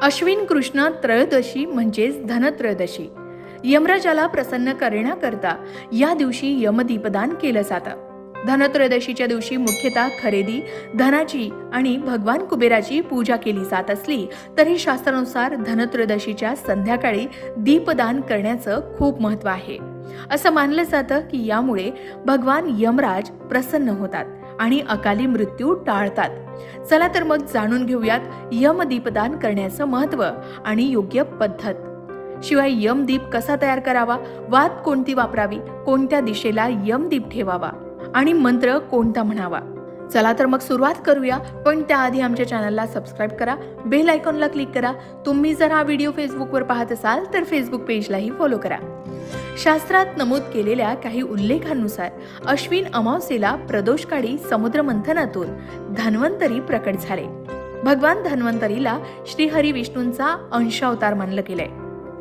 अश्विन कृष्ण त्रयोदशी म्हणजेच धनत्रयोदशी. यमराजाला प्रसन्न करण्याकरता या दिवशी यमदीपदान केलं जातं. धनत्रयोदशीच्या दिवशी मुख्यतः खरेदी, धनाची आणि भगवान कुबेराची पूजा केली जात असली तरी शास्त्रानुसार धनत्रयोदशीच्या संध्याकाळी दीपदान करण्याचं खूप महत्त्व आहे. असं मानलं जातं की यामुळे भगवान यमराज प्रसन्न होतात आणि अकाली मृत्यू टाळतात. चला तर मग जाणून घेऊयात यमदीपदान करण्याचं महत्त्व आणि योग्य पद्धत. शिवाय यमदीप कसा तयार करावा, वात कोणती वापरावी, कोणत्या दिशेला यमदीप ठेवावा आणि मंत्र कोणता म्हणावा. चला तर मग सुरुवात करूया. पण त्याआधी आमच्या चॅनलला सबस्क्राईब करा, बेल आयकॉनला क्लिक करा. तुम्ही जर हा व्हिडिओ फेसबुकवर पाहत असाल तर फेसबुक पेजलाही फॉलो करा. शास्त्रात नमूद केलेल्या काही उल्लेखांनुसार अश्विन अमावस्येला प्रदोषकाळी समुद्र मंथनातून धन्वंतरी प्रकट झाले. भगवान धन्वंतरीला श्रीहरी विष्णूंचा अंशावतार मानलं गेलंय.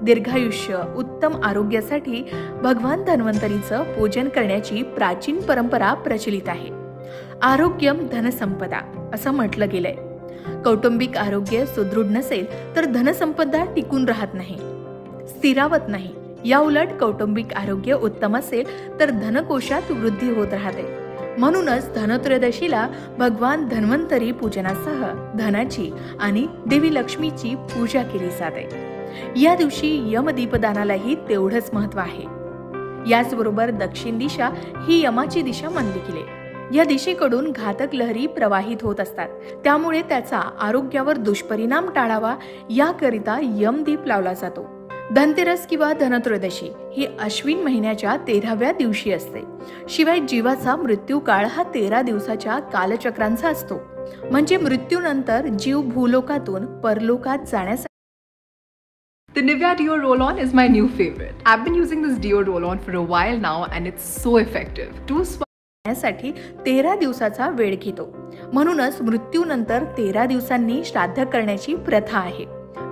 दीर्घायुष्य, उत्तम आरोग्यासाठी भगवान धन्वंतरीचं पूजन करण्याची प्राचीन परंपरा प्रचलित आहे. आरोग्यम धनसंपदा असं म्हटलं गेलंय. कौटुंबिक आरोग्य सुदृढ नसेल तर धनसंपदा टिकून राहत नाही, स्थिरावत नाही. या उलट कौटुंबिक आरोग्य उत्तम असेल तर धनकोशात वृद्धी होत राहते. म्हणूनच धनत्रयोदशीला भगवान धन्वंतरी पूजनासह धनाची आणि देवी लक्ष्मीची पूजा केली जाते. या दिवशी यमदीपदानालाही तेवढंच महत्त्व आहे. याचबरोबर दक्षिण दिशा ही यमाची दिशा मानली गेली. या दिशेकडून घातक लहरी प्रवाहित होत असतात, त्यामुळे त्याचा आरोग्यावर दुष्परिणाम टाळावा याकरिता यमदीप लावला जातो. धनतेरस किंवा धनत्रयोदशी ही अश्विन महिन्याच्या 13व्या दिवशी असते. शिवाय जीवाचा मृत्यूकाळ हा 13 दिवसाच्या कालचक्रांचा असतो. म्हणजे मृत्यूनंतर जीव भूलोकातून परलोकात जाण्यासाठी. The Nivea Deo Roll-On is my new favorite. I've been using this Deo Roll-On for a while now and it's so effective. साठी 13 दिवसाचा वेळ घेतो. म्हणूनच मृत्यूनंतर 13 दिवसांनी श्राद्ध करण्याची प्रथा आहे.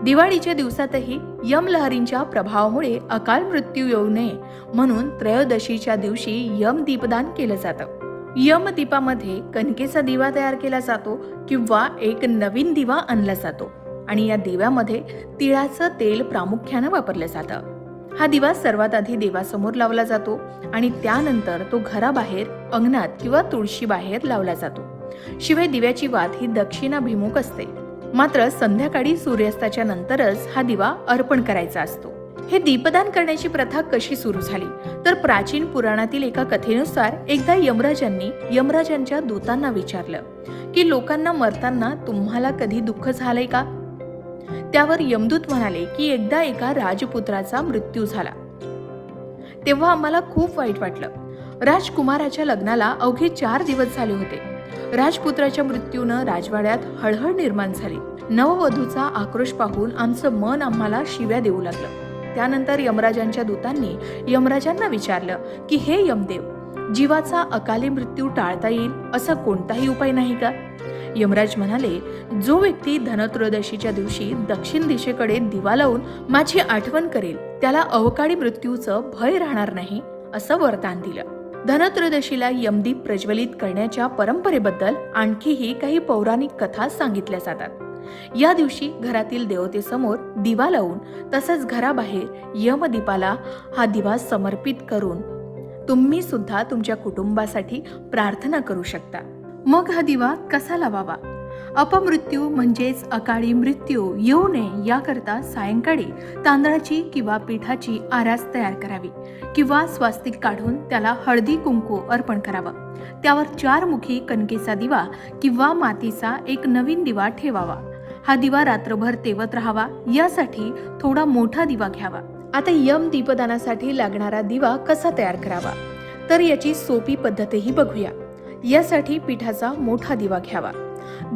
दिवाळीच्या दिवसातही यमलहरींच्या प्रभावामुळे अकाल मृत्यू येऊ नये म्हणून त्रयोदशीच्या दिवशी यमदीपदान केलं जातं. यमदीपामध्ये कणकेचा दिवा तयार केला जातो किंवा एक नवीन दिवा आणला जातो आणि या दिव्यामध्ये तिळाचं तेल प्रामुख्याने वापरलं जातं. हा दिवा सर्वात आधी देवासमोर लावला जातो आणि त्यानंतर तो घराबाहेर, अंगणात किंवा तुळशी बाहेर लावला जातो. शिवाय दिव्याची वात ही दक्षिणाभिमुख असते. मात्र संध्याकाळी सूर्यास्ताच्या नंतरच हा दिवा अर्पण करायचा असतो. हे दीपदान करण्याची प्रथा कशी सुरू झाली तर प्राचीन पुराणातील एका कथेनुसार एकदा यमराजांनी यमराजांच्या दूतांना विचारलं की लोकांना मरताना तुम्हाला कधी दुःख झालंय का. त्यावर यमदूत म्हणाले की एकदा एका राजपुत्राचा मृत्यू झाला, तेव्हा आम्हाला खूप वाईट वाटलं. राजकुमाराच्या लग्नाला अवघे 4 दिवस झाले होते. राजपुत्राच्या मृत्यूनं राजवाड्यात हळहळ निर्माण झाली. नववधूचा आक्रोश पाहून आमचं मन आम्हाला शिव्या देऊ लागलं. त्यानंतर यमराजांच्या दूतांनी यमराजांना विचारलं की हे यमदेव, जीवाचा अकाली मृत्यू टाळता येईल असा कोणताही उपाय नाही का. यमराज म्हणाले, जो व्यक्ती धनत्रयोदशीच्या दिवशी दक्षिण दिशेकडे दिवा लावून माझी आठवण करेल त्याला अवकाळी मृत्यूचं भय राहणार नाही असं वरदान दिलं. धनत्रयोदशीला यमदीप प्रज्वलित करण्याच्या परंपरेबद्दल आणखीही काही पौराणिक कथा सांगितल्या जातात. या दिवशी घरातील देवतेसमोर दिवा लावून तसंच घराबाहेर यमदीपाला हा दिवा समर्पित करून तुम्ही सुद्धा तुमच्या कुटुंबासाठी प्रार्थना करू शकता. मग हा दिवा कसा लावावा. अपमृत्यू म्हणजेच अकाळी मृत्यू येऊ नये याकरता सायंकाळी तांदळाची किंवा पिठाची आरास तयार करावी किंवा स्वास्तिक काढून त्याला हळदी कुंकू अर्पण करावं. त्यावर 4 मुखी कणकेचा दिवा किंवा मातीचा एक नवीन दिवा ठेवावा. हा दिवा रात्रभर तेवत राहावा यासाठी थोडा मोठा दिवा घ्यावा. आता यम दीपदानासाठी लागणारा दिवा कसा तयार करावा तर याची सोपी पद्धतही बघूया. यासाठी पिठाचा मोठा दिवा घ्यावा.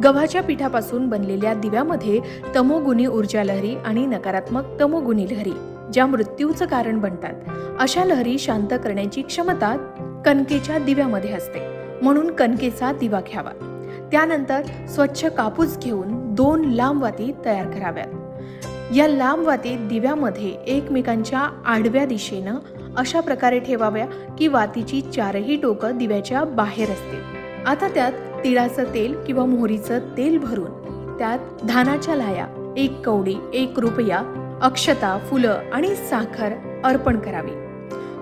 गव्हाच्या पिठापासून बनलेल्या दिव्यामध्ये तमोगुणी ऊर्जा लहरी आणि नकारात्मक तमोगुणी लहरी ज्या मृत्यूचं कारण बनतात अशा लहरी शांत करण्याची क्षमता कणकेच्या दिव्यामध्ये असते. म्हणून कणकेचा दिवा घ्यावा. त्यानंतर स्वच्छ कापूस घेऊन 2 लांब वाती तयार कराव्यात. या लांब वाती दिव्यामध्ये एकमेकांच्या आडव्या दिशेनं अशा प्रकारे ठेवाव्या की वातीची 4ही टोकं दिव्याच्या बाहेर असतील. आता त्यात तिळाचं तेल किंवा मोहरीचं तेल भरून त्यात धानाच्या लाया 1 कवडी 1 रुपया अक्षता, फुलं आणि साखर अर्पण करावी.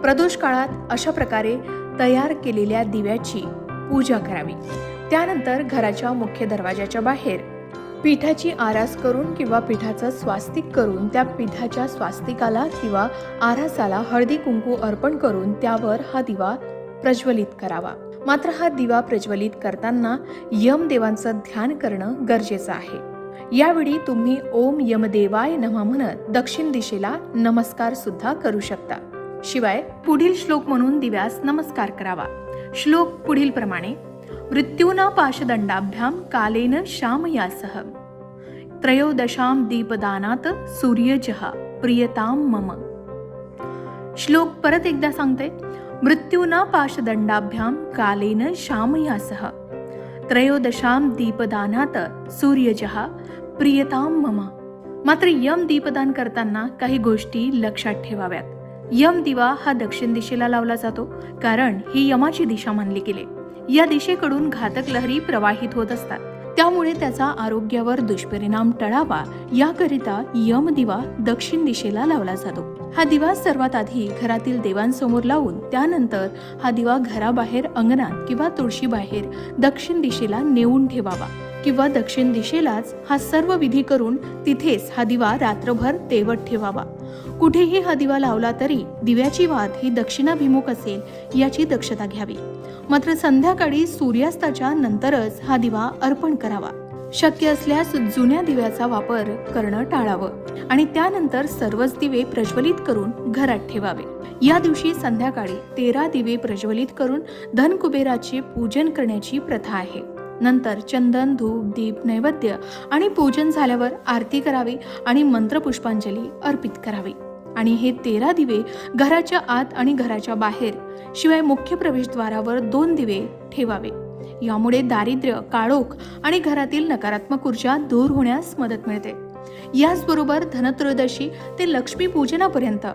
प्रदोष काळात अशा प्रकारे तयार केलेल्या दिव्याची पूजा करावी. त्यानंतर घराच्या मुख्य दरवाजाच्या बाहेर पीठाची आरास करून किंवा पीठाचं स्वास्तिक करून त्या पीठाच्या स्वास्तिकाला किंवा आरासाला हळदी कुंकू अर्पण करून त्यावर हा दिवा प्रज्वलित करावा. मात्र हा दिवा प्रज्वलित करताना यमदेवांचं ध्यान करणं गरजेचं आहे. यावेळी तुम्ही ओम यमदेवाय नमः म्हणत दक्षिण दिशेला नमस्कार सुद्धा करू शकता. शिवाय पुढील श्लोक म्हणून दिव्यास नमस्कार करावा. श्लोक पुढील प्रमाणे: मृत्यूना पाशदंडाभ्याम कालेन शामयासह त्रयोदशाम दीपदानात सूर्यजः प्रियताम मम. श्लोक परत एकदा सांगते: मृत्यूना पाशदंडाभ्याम कालेन शामयासह त्रयोदशाम दीपदानात सूर्यजः प्रियताम मम. मात्र यम दीपदान करताना काही गोष्टी लक्षात ठेवाव्यात. यम दिवा हा दक्षिण दिशेला लावला जातो, कारण ही यमाची दिशा मानली गेली. या दिशेकडून घातक लहरी प्रवाहित होत असतात, त्यामुळे त्याचा आरोग्यावर दुष्परिणाम टळावा याकरिता यम दिवा दक्षिण दिशेला लावला जातो. हा दिवा सर्वात आधी घरातील देवांसमोर लावून त्यानंतर हा दिवा घराबाहेर अंगणात किंवा तुळशीबाहेर दक्षिण दिशेला नेऊन ठेवावा किंवा दक्षिण दिशेलाच हा सर्व विधी करून तिथेच हा दिवा रात्रभर तेवत ठेवावा. कुठेही हा दिवा लावला तरी दिव्याची वात ही दक्षिणाभिमुख असेल याची दक्षता घ्यावी. मात्र संध्याकाळी सूर्यास्ताच्या नंतरच हा दिवा अर्पण करावा. शक्य असल्यास जुन्या दिव्याचा वापर करणं टाळावं आणि त्यानंतर सर्वच दिवे प्रज्वलित करून घरात ठेवावे. या दिवशी संध्याकाळी 13 दिवे प्रज्वलित करून धनकुबेराचे पूजन करण्याची प्रथा आहे. नंतर चंदन, धूप, दीप, नैवेद्य आणि पूजन झाल्यावर आरती करावी आणि मंत्रपुष्पांजली अर्पित करावी. आणि हे 13 दिवे घराच्या आत आणि घराच्या बाहेर शिवाय मुख्य प्रवेशद्वारावर 2 दिवे ठेवावे. यामुळे दारिद्र्य, काळोख आणि घरातील नकारात्मक ऊर्जा दूर होण्यास मदत मिळते. याचबरोबर धनत्रयोदशी ते लक्ष्मी पूजनापर्यंत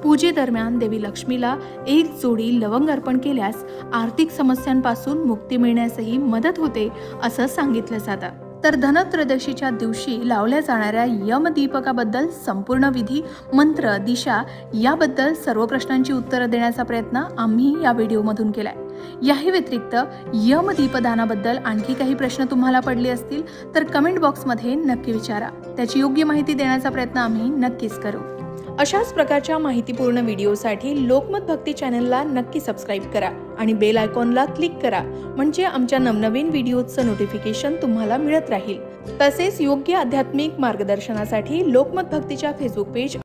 पूजेदरम्यान देवी लक्ष्मीला 1 जोडी लवंग अर्पण केल्यास आर्थिक समस्यांपासून मुक्ती मिळण्यासही मदत होते असं सांगितलं जातं. तर धनत्रयोदशीच्या दिवशी लावल्या जाणाऱ्या यमदीपकाबद्दल संपूर्ण विधी, मंत्र, दिशा याबद्दल सर्व प्रश्नांची उत्तरं देण्याचा प्रयत्न आम्ही या व्हिडिओमधून केलाय. याही व्यतिरिक्त यमदीपदानाबद्दल आणखी काही प्रश्न तुम्हाला पडले असतील तर कमेंट बॉक्समध्ये नक्की विचारा. त्याची योग्य माहिती देण्याचा प्रयत्न आम्ही नक्कीच करू. अशाच प्रकारच्या माहितीपूर्ण व्हिडिओसाठी लोकमत भक्ती चॅनलला नक्की सबस्क्राईब करा आणि बेल आयकॉनला क्लिक करा, म्हणजे आमच्या नवनवीन व्हिडिओचं नोटिफिकेशन तुम्हाला मिळत राहील. तसेच योग्य आध्यात्मिक मार्गदर्शनासाठी लोकमत भक्तीच्या फेसबुक पेज